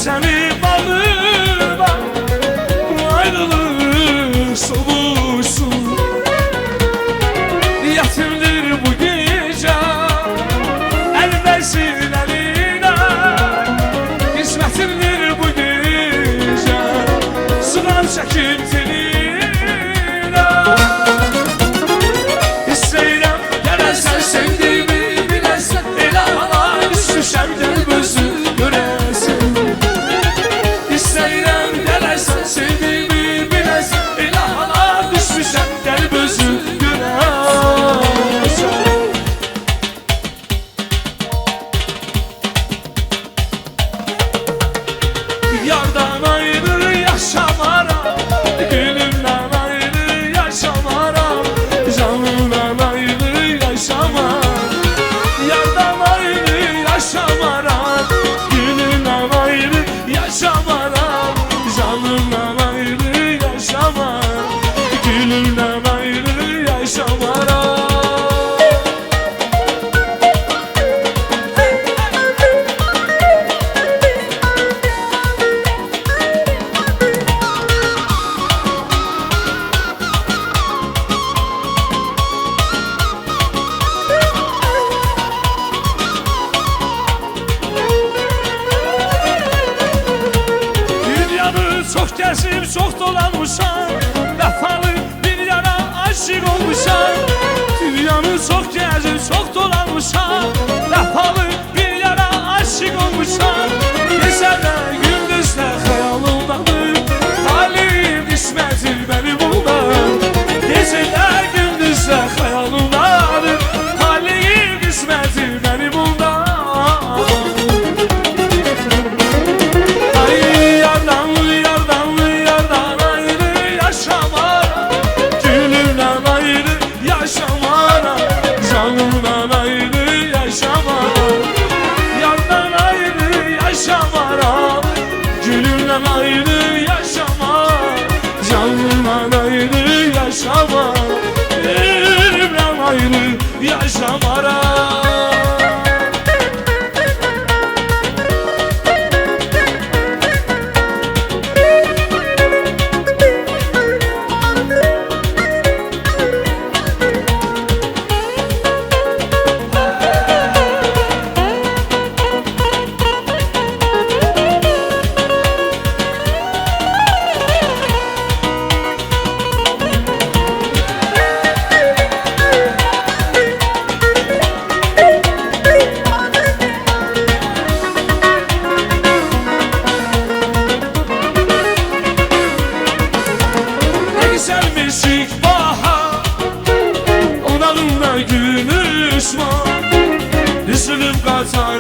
seni bağrıma, ayrılık soğusun. Yetimdir bu gece, el versin eline. Kısmetimdir bu gece, sınar çekip teline. İsteyirəm gələsən, sevdiğimi biləsən, elə hala düşmüşəm, gəl gözü görəsən. İsteyirəm gələsən, sevdiğimi biləsən, elə hala düşmüşəm, gəl gözü görəsən. Yardan ayrı yaşamaram, gülümden ayrı yaşamaram, canımdan ayrı yaşamaram. Yardan ayrı yaşamaram, gülümden ayrı yaşamaram, canımdan ayrı yaşamaram, gülümden ayrı yaşamaram. Çok gəzib, çox dolanmışam, vəfalı bir yana aşıq olmuşam. Dünyanı çox gəzib, çox dolanmışam, vəfalı bir yana aşıq olmuşam. Gecədə, gündüzdə xəyalımdadır, halim qismətim mənim bundan. Gecədə, gündüzdə xəyalımdadır, halim qismətim mənim bundan. Canımdan ayrı yaşamaram, yardan ayrı yaşamaram, gülümden ayrı yaşamaram, canımdan ayrı yaşamaram, gülümden ayrı yaşamaram. Güzelmişik bahar, onalımda gülüşma, üzülüp qatar